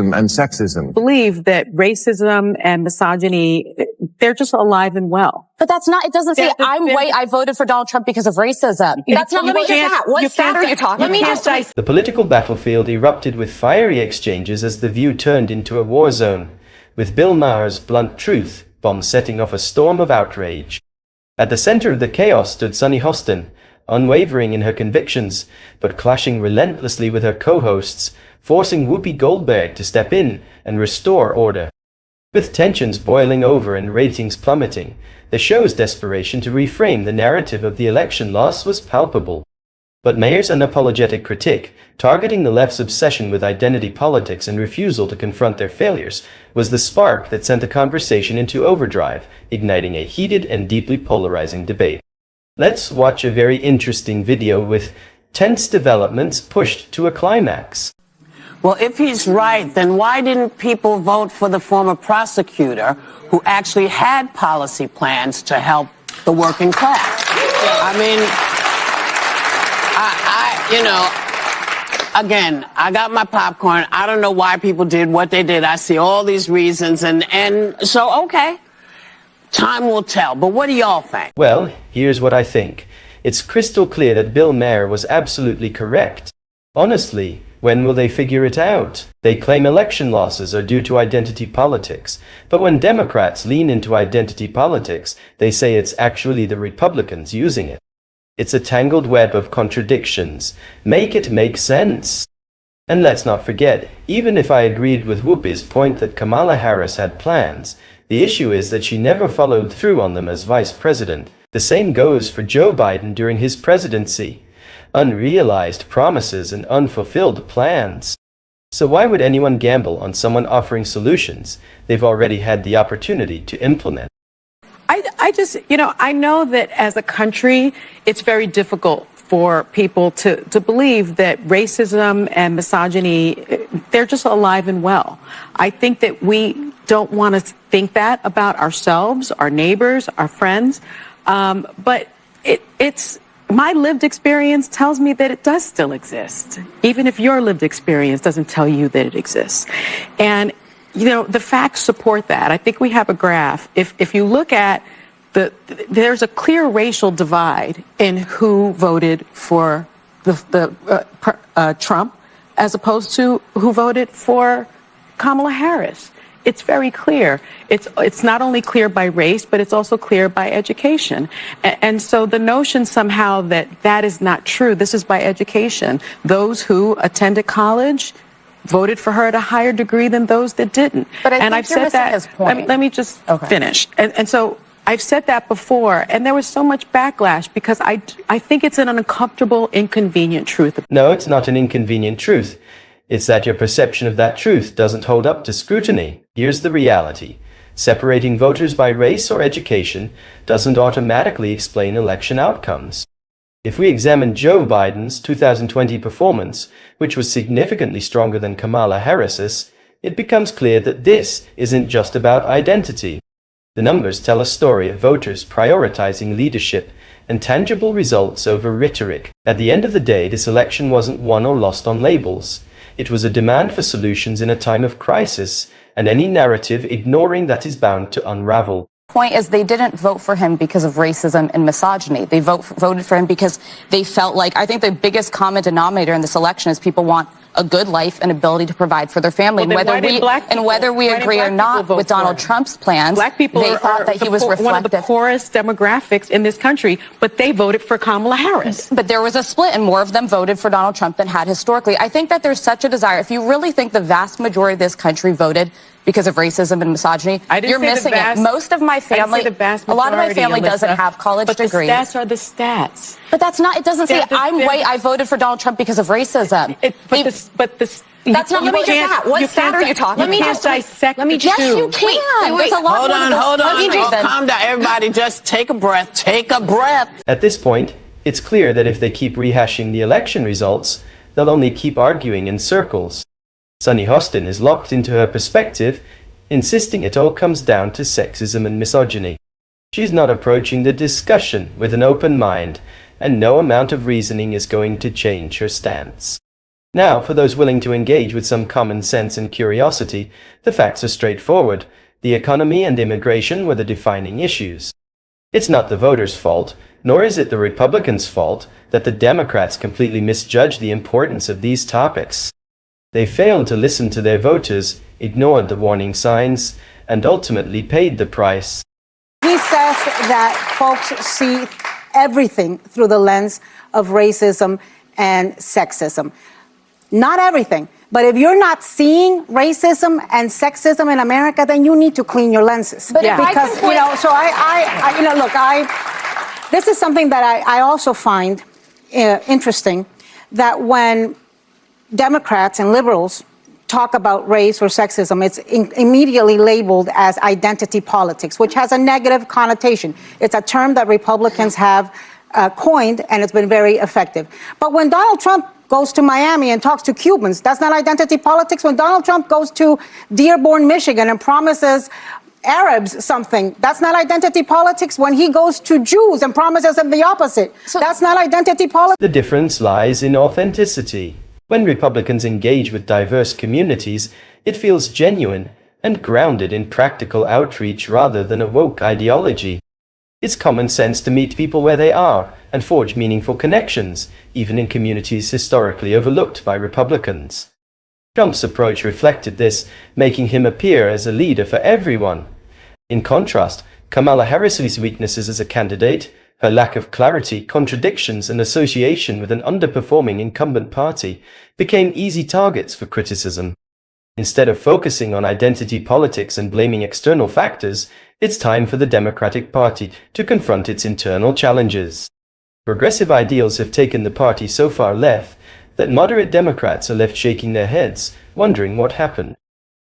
and sexism. Believe that racism and misogyny, they're just alive and well. But that's not, it doesn't say, I voted for Donald Trump because of racism. That's not what that. What stat are you talking about? The political battlefield erupted with fiery exchanges as The View turned into a war zone, with Bill Maher's blunt truth bomb setting off a storm of outrage. At the center of the chaos stood Sunny Hostin, unwavering in her convictions, but clashing relentlessly with her co-hosts, forcing Whoopi Goldberg to step in and restore order. With tensions boiling over and ratings plummeting, the show's desperation to reframe the narrative of the election loss was palpable. But Maher's unapologetic critique, targeting the left's obsession with identity politics and refusal to confront their failures, was the spark that sent the conversation into overdrive, igniting a heated and deeply polarizing debate. Let's watch a very interesting video with tense developments pushed to a climax. Well, if he's right, then why didn't people vote for the former prosecutor who actually had policy plans to help the working class? I mean, again, I got my popcorn. I don't know why people did what they did. I see all these reasons, and so, okay, time will tell. But what do y'all think? Well, here's what I think. It's crystal clear that Bill Maher was absolutely correct. Honestly, when will they figure it out? They claim election losses are due to identity politics, but when Democrats lean into identity politics, they say it's actually the Republicans using it. It's a tangled web of contradictions. Make it make sense. And let's not forget, even if I agreed with Whoopi's point that Kamala Harris had plans, the issue is that she never followed through on them as vice president. The same goes for Joe Biden during his presidency. Unrealized promises and unfulfilled plans. So why would anyone gamble on someone offering solutions they've already had the opportunity to implement? I just, I know that as a country, it's very difficult for people to believe that racism and misogyny, they're just alive and well. I think that we don't want to think that about ourselves, our neighbors, our friends. But it's my lived experience tells me that it does still exist, even if your lived experience doesn't tell you that it exists. And, the facts support that. I think we have a graph. If you look at there's a clear racial divide in who voted for Trump as opposed to who voted for Kamala Harris. It's very clear. It's not only clear by race, but it's also clear by education. And so the notion somehow that is not true. This is by education. Those who attended college voted for her at a higher degree than those that didn't. But I've said that. His point. Let me just finish. And so I've said that before, and there was so much backlash because I think it's an uncomfortable, inconvenient truth. No, it's not an inconvenient truth. It's that your perception of that truth doesn't hold up to scrutiny. Here's the reality. Separating voters by race or education doesn't automatically explain election outcomes. If we examine Joe Biden's 2020 performance, which was significantly stronger than Kamala Harris's, it becomes clear that this isn't just about identity. The numbers tell a story of voters prioritizing leadership and tangible results over rhetoric. At the end of the day, this election wasn't won or lost on labels. It was a demand for solutions in a time of crisis, and any narrative ignoring that is bound to unravel. Point is, they didn't vote for him because of racism and misogyny. They voted for him because they felt like, I think the biggest common denominator in this election is people want a good life and ability to provide for their family. Well, and whether we agree or not with Donald Trump's plans, Black people they thought that he was reflective. One of the poorest demographics in this country, but they voted for Kamala Harris. But there was a split, and more of them voted for Donald Trump than had historically. I think that there's such a desire. If you really think the vast majority of this country voted because of racism and misogyny, you're missing it. Most of my family, a lot of my family doesn't have college degrees. But the stats are the stats. But that's not, it doesn't say I voted for Donald Trump because of racism. That's not, let me just, what stat are you talking about? Let me just dissect the two. Yes, you can. Wait, hold on. Calm down. Everybody just take a breath. Take a breath. At this point, it's clear that if they keep rehashing the election results, they'll only keep arguing in circles. Sunny Hostin is locked into her perspective, insisting it all comes down to sexism and misogyny. She's not approaching the discussion with an open mind, and no amount of reasoning is going to change her stance. Now, for those willing to engage with some common sense and curiosity, the facts are straightforward. The economy and immigration were the defining issues. It's not the voters' fault, nor is it the Republicans' fault, that the Democrats completely misjudged the importance of these topics. They failed to listen to their voters, ignored the warning signs, and ultimately paid the price. He says that folks see everything through the lens of racism and sexism. Not everything, but if you're not seeing racism and sexism in America, then you need to clean your lenses. But because, you know, so this is something that I also find interesting, that when Democrats and liberals talk about race or sexism, it's immediately labeled as identity politics, which has a negative connotation. It's a term that Republicans have coined, and it's been very effective. But when Donald Trump goes to Miami and talks to Cubans, that's not identity politics. When Donald Trump goes to Dearborn, Michigan and promises Arabs something, that's not identity politics. When he goes to Jews and promises them the opposite, that's not identity politics. The difference lies in authenticity. When Republicans engage with diverse communities, it feels genuine and grounded in practical outreach rather than a woke ideology. It's common sense to meet people where they are and forge meaningful connections, even in communities historically overlooked by Republicans. Trump's approach reflected this, making him appear as a leader for everyone. In contrast, Kamala Harris's weaknesses as a candidate, her lack of clarity, contradictions, and association with an underperforming incumbent party became easy targets for criticism. Instead of focusing on identity politics and blaming external factors, it's time for the Democratic Party to confront its internal challenges. Progressive ideals have taken the party so far left that moderate Democrats are left shaking their heads, wondering what happened.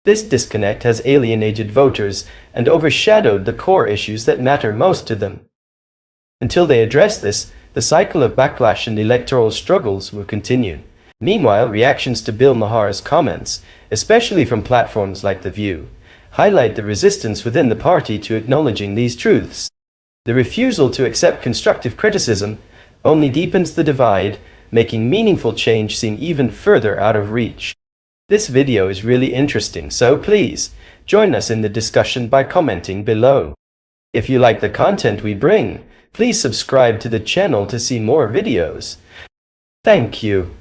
This disconnect has alienated voters and overshadowed the core issues that matter most to them. Until they address this, the cycle of backlash and electoral struggles will continue. Meanwhile, reactions to Bill Maher's comments, especially from platforms like The View, highlight the resistance within the party to acknowledging these truths. The refusal to accept constructive criticism only deepens the divide, making meaningful change seem even further out of reach. This video is really interesting, so please join us in the discussion by commenting below. If you like the content we bring, please subscribe to the channel to see more videos. Thank you.